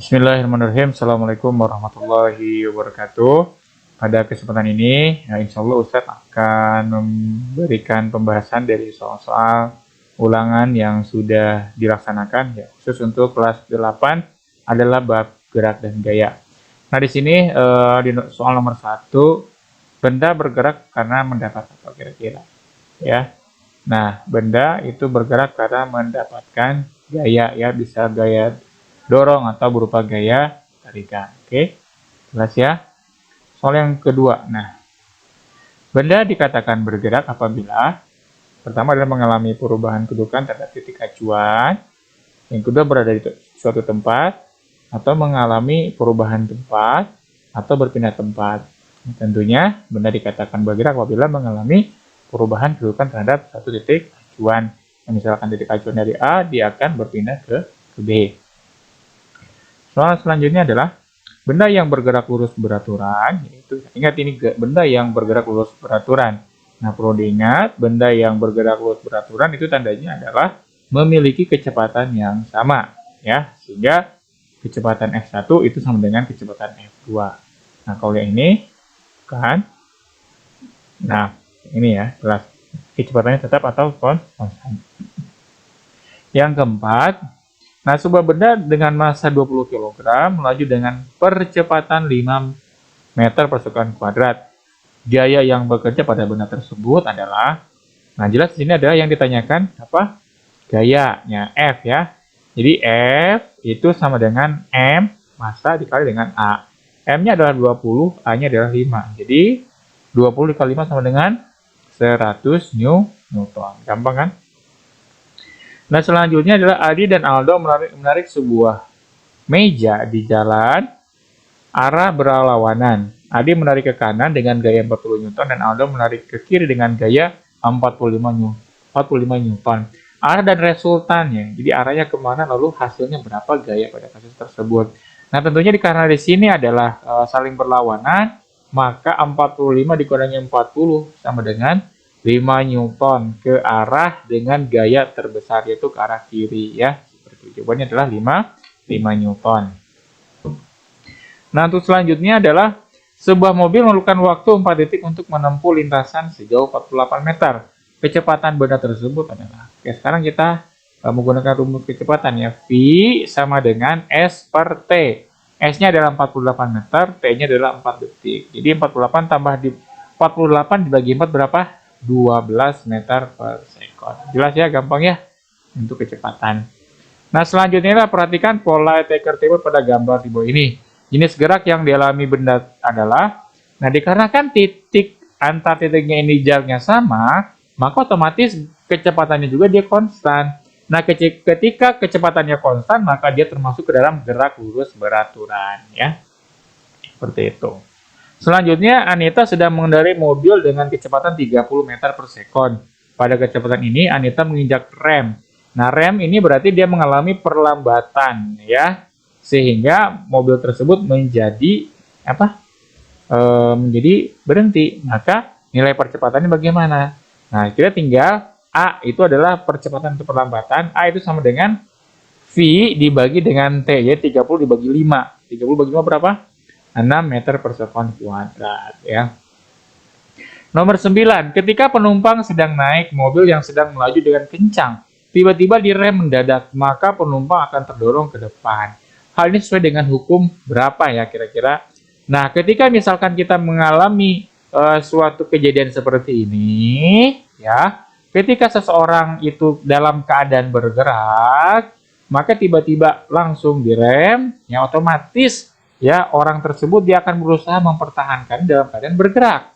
Bismillahirrahmanirrahim. Assalamualaikum warahmatullahi wabarakatuh. Pada kesempatan ini, insya Allah Ustadz akan memberikan pembahasan dari soal-soal ulangan yang sudah dilaksanakan, ya, khusus untuk kelas 8 adalah bab gerak dan gaya. Nah, di sini di soal nomor 1, benda bergerak karena mendapat apa kira-kira? Ya. Nah, benda itu bergerak karena mendapatkan gaya, ya, bisa gaya dorong atau berupa gaya tarikan. Oke, jelas ya. Soal yang kedua. Nah, benda dikatakan bergerak apabila pertama adalah mengalami perubahan kedudukan terhadap titik acuan, yang kedua berada di suatu tempat, atau mengalami perubahan tempat, atau berpindah tempat. Tentunya benda dikatakan bergerak apabila mengalami perubahan kedudukan terhadap satu titik acuan. Misalkan titik acuan dari A, dia akan berpindah ke B. Soal selanjutnya adalah benda yang bergerak lurus beraturan, yaitu ingat ini benda yang bergerak lurus beraturan. Nah, perlu diingat benda yang bergerak lurus beraturan itu tandanya adalah memiliki kecepatan yang sama, ya, sehingga kecepatan F1 itu sama dengan kecepatan F2. Nah, kalau yang ini kan, nah ini ya jelas kecepatannya tetap atau konstan. Yang keempat, nah, sebuah benda dengan massa 20 kg melaju dengan percepatan 5 meter per sekon kuadrat. Gaya yang bekerja pada benda tersebut adalah, nah jelas di sini adalah yang ditanyakan apa? Gayanya, F ya. Jadi F itu sama dengan M massa dikali dengan A. M-nya adalah 20, A-nya adalah 5. Jadi 20 dikali 5 sama dengan 100 Newton. Gampang kan? Nah, selanjutnya adalah Adi dan Aldo menarik sebuah meja di jalan arah berlawanan. Adi menarik ke kanan dengan gaya 40 Newton dan Aldo menarik ke kiri dengan gaya 45 Newton. Arah dan resultannya, jadi arahnya kemana lalu hasilnya berapa gaya pada kasus tersebut. Nah, tentunya karena di sini adalah saling berlawanan, maka 45 dikurangi 40 sama dengan 5 Newton ke arah dengan gaya terbesar, yaitu ke arah kiri, ya. Seperti itu. Jawabannya adalah 5 Newton. Nah, untuk selanjutnya adalah sebuah mobil memerlukan waktu 4 detik untuk menempuh lintasan sejauh 48 meter. Kecepatan benda tersebut adalah, oke, sekarang kita menggunakan rumus kecepatan, ya. V sama dengan S per T. S-nya adalah 48 meter, T-nya adalah 4 detik. Jadi 48 tambah di 48 dibagi 4 berapa? 12 meter per sekon. Jelas ya, gampang ya untuk kecepatan. Nah, selanjutnya perhatikan pola Taker table pada gambar di bawah ini. Jenis gerak yang dialami benda adalah, nah, dikarenakan titik antar titiknya ini jaraknya sama, maka otomatis kecepatannya juga dia konstan. Nah, ketika kecepatannya konstan, maka dia termasuk ke dalam gerak lurus beraturan, ya. Seperti itu. Selanjutnya, Anita sedang mengendarai mobil dengan kecepatan 30 meter per sekon. Pada kecepatan ini, Anita menginjak rem. Nah, rem ini berarti dia mengalami perlambatan, ya, sehingga mobil tersebut menjadi apa? Menjadi berhenti. Maka nilai percepatannya bagaimana? Nah, kita tinggal A itu adalah percepatan atau perlambatan. A itu sama dengan V dibagi dengan T, ya, 30 dibagi 5. 30 bagi 5 berapa? 6 meter per sekon kuadrat, ya. Nomor 9, ketika penumpang sedang naik mobil yang sedang melaju dengan kencang, tiba-tiba direm mendadak, maka penumpang akan terdorong ke depan. Hal ini sesuai dengan hukum berapa, ya, kira-kira? Nah, ketika misalkan kita mengalami suatu kejadian seperti ini, ya, ketika seseorang itu dalam keadaan bergerak, maka tiba-tiba langsung direm, ya, otomatis, ya, orang tersebut dia akan berusaha mempertahankan dalam keadaan bergerak,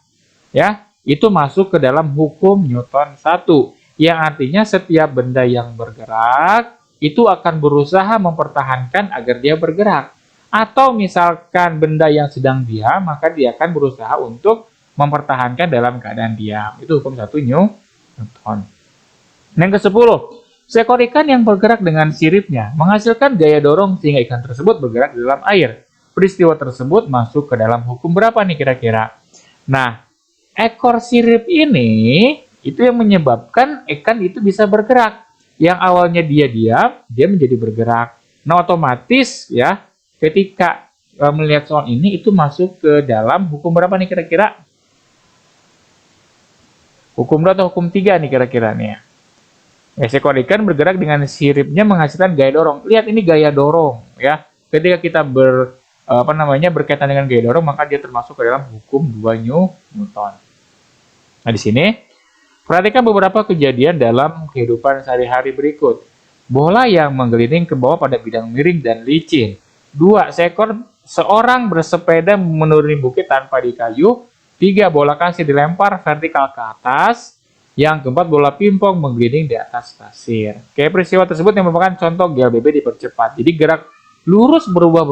ya. Itu masuk ke dalam hukum Newton 1, yang artinya setiap benda yang bergerak itu akan berusaha mempertahankan agar dia bergerak. Atau misalkan benda yang sedang diam, maka dia akan berusaha untuk mempertahankan dalam keadaan diam. Itu hukum 1 Newton. Yang ke-10, seekor ikan yang bergerak dengan siripnya menghasilkan gaya dorong sehingga ikan tersebut bergerak di dalam air. Peristiwa tersebut masuk ke dalam hukum berapa nih kira-kira? Nah, ekor sirip ini itu yang menyebabkan ikan itu bisa bergerak. Yang awalnya dia diam, dia menjadi bergerak. Nah, otomatis, ya, ketika melihat soal ini itu masuk ke dalam hukum berapa nih kira-kira? Hukum 2 atau hukum 3 nih kira-kira nih ya. Seekor ikan bergerak dengan siripnya menghasilkan gaya dorong. Lihat ini gaya dorong ya. Ketika kita berkaitan dengan gaya dorong, maka dia termasuk ke dalam hukum 2 Newton. Nah, di sini perhatikan beberapa kejadian dalam kehidupan sehari-hari berikut. Bola yang menggelinding ke bawah pada bidang miring dan licin. 2. Seorang bersepeda menuruni bukit tanpa dikayu. 3. Bola kasir dilempar vertikal ke atas. Yang keempat, bola pingpong menggelinding di atas pasir. Oke, peristiwa tersebut yang merupakan contoh GLBB dipercepat. Jadi gerak lurus berubah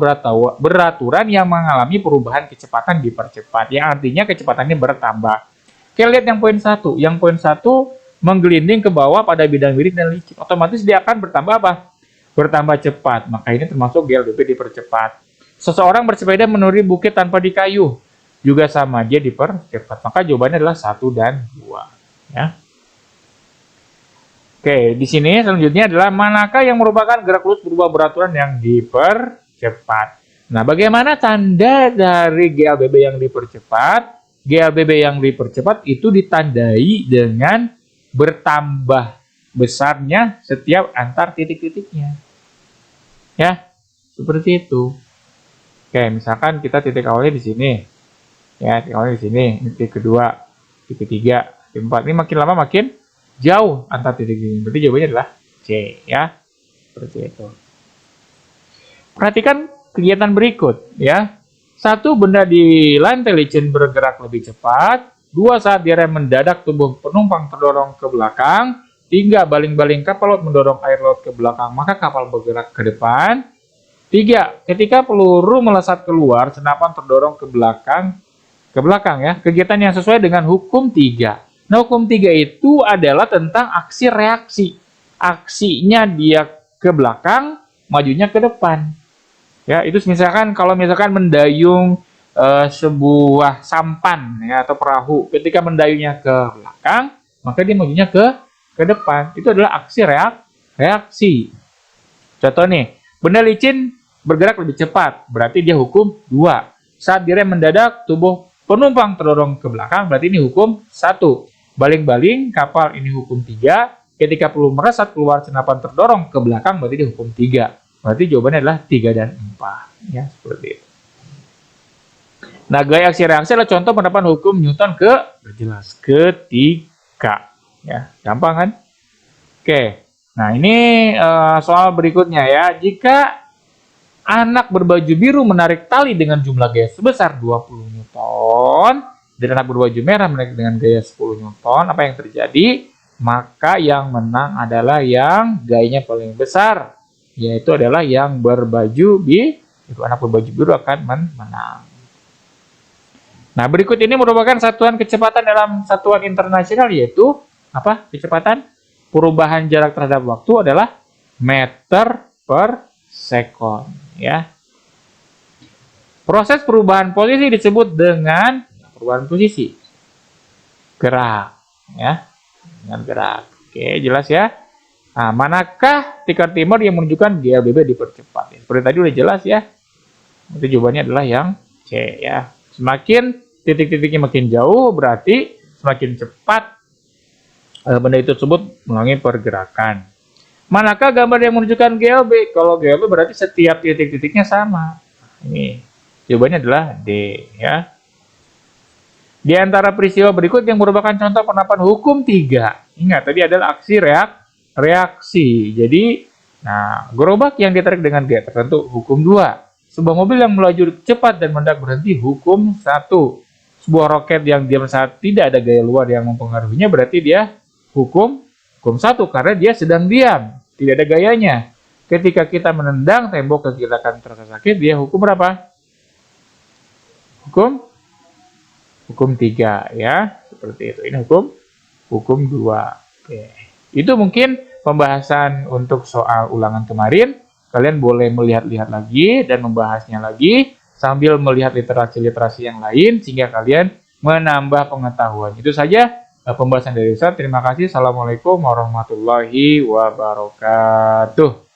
beraturan yang mengalami perubahan kecepatan dipercepat. Yang artinya kecepatannya bertambah. Oke, lihat yang poin 1. Yang poin 1 menggelinding ke bawah pada bidang miring dan licin. Otomatis dia akan bertambah apa? Bertambah cepat. Maka ini termasuk GLBB dipercepat. Seseorang bersepeda menuruni bukit tanpa dikayu. Juga sama, dia dipercepat. Maka jawabannya adalah 1 dan 2. Ya. Oke, di sini selanjutnya adalah manakah yang merupakan gerak lurus berubah beraturan yang dipercepat. Nah, bagaimana tanda dari GLBB yang dipercepat? GLBB yang dipercepat itu ditandai dengan bertambah besarnya setiap antar titik-titiknya. Ya, seperti itu. Oke, misalkan kita titik awalnya di sini. Ya, titik awalnya di sini, titik kedua, titik ketiga, titik keempat. Ini makin lama makin jauh antar titik ini. Berarti jawabannya adalah C, ya. Seperti itu. Perhatikan kegiatan berikut, ya. 1. Benda di lantai licin bergerak lebih cepat. 2. Saat direm mendadak tubuh penumpang terdorong ke belakang. 3. Baling-baling kapal laut mendorong air laut ke belakang, maka kapal bergerak ke depan. 3. Ketika peluru melesat keluar, senapan terdorong ke belakang ya. Kegiatan yang sesuai dengan hukum 3. Nah, hukum 3 itu adalah tentang aksi reaksi. Aksinya dia ke belakang, majunya ke depan. Ya, itu misalkan kalau misalkan mendayung sebuah sampan ya atau perahu, ketika mendayungnya ke belakang, maka dia majunya ke depan. Itu adalah aksi reaksi. Contoh nih, benda licin bergerak lebih cepat, berarti dia hukum 2. Saat direm mendadak, tubuh penumpang terdorong ke belakang, berarti ini hukum 1. Baling-baling kapal, ini hukum 3. Ketika peluru melesat keluar, senapan terdorong ke belakang, berarti ini hukum 3. Berarti jawabannya adalah 3 dan 4. Ya, seperti itu. Nah, gaya aksi reaksi adalah contoh penerapan hukum Newton jelas ketiga. Ya, gampang kan? Oke. Nah, ini soal berikutnya ya. Jika anak berbaju biru menarik tali dengan jumlah gaya sebesar 20 Newton dan anak berbaju merah menarik dengan gaya 10 Newton, apa yang terjadi? Maka yang menang adalah yang gayanya paling besar, yaitu adalah yang berbaju biru. Itu anak berbaju biru akan menang. Nah, berikut ini merupakan satuan kecepatan dalam satuan internasional, yaitu apa? Kecepatan perubahan jarak terhadap waktu adalah meter per sekon. Ya. Proses perubahan posisi disebut dengan perubahan posisi. Gerak. Ya. Dengan gerak. Oke, jelas ya. Nah, manakah tikar timur yang menunjukkan GLBB dipercepat? Seperti tadi udah jelas ya. Itu jawabannya adalah yang C ya. Semakin titik-titiknya makin jauh, berarti semakin cepat benda itu tersebut mengalami pergerakan. Manakah gambar yang menunjukkan GLB? Kalau GLB berarti setiap titik-titiknya sama. Ini jawabannya adalah D ya. Di antara peristiwa berikut yang merupakan contoh penerapan hukum 3. Ingat tadi adalah aksi reaksi. Jadi, nah, gerobak yang ditarik dengan gaya tertentu hukum 2. Sebuah mobil yang melaju cepat dan mendadak berhenti hukum 1. Sebuah roket yang diam saat tidak ada gaya luar yang mempengaruhinya berarti dia hukum 1 karena dia sedang diam, tidak ada gayanya. Ketika kita menendang tembok ke kita akan terasa sakit, dia hukum berapa? Hukum 3 ya, seperti itu. Ini hukum 2. Oke. Itu mungkin pembahasan untuk soal ulangan kemarin. Kalian boleh melihat-lihat lagi dan membahasnya lagi sambil melihat literasi-literasi yang lain sehingga kalian menambah pengetahuan. Itu saja pembahasan dari Ustaz. Terima kasih. Assalamualaikum warahmatullahi wabarakatuh.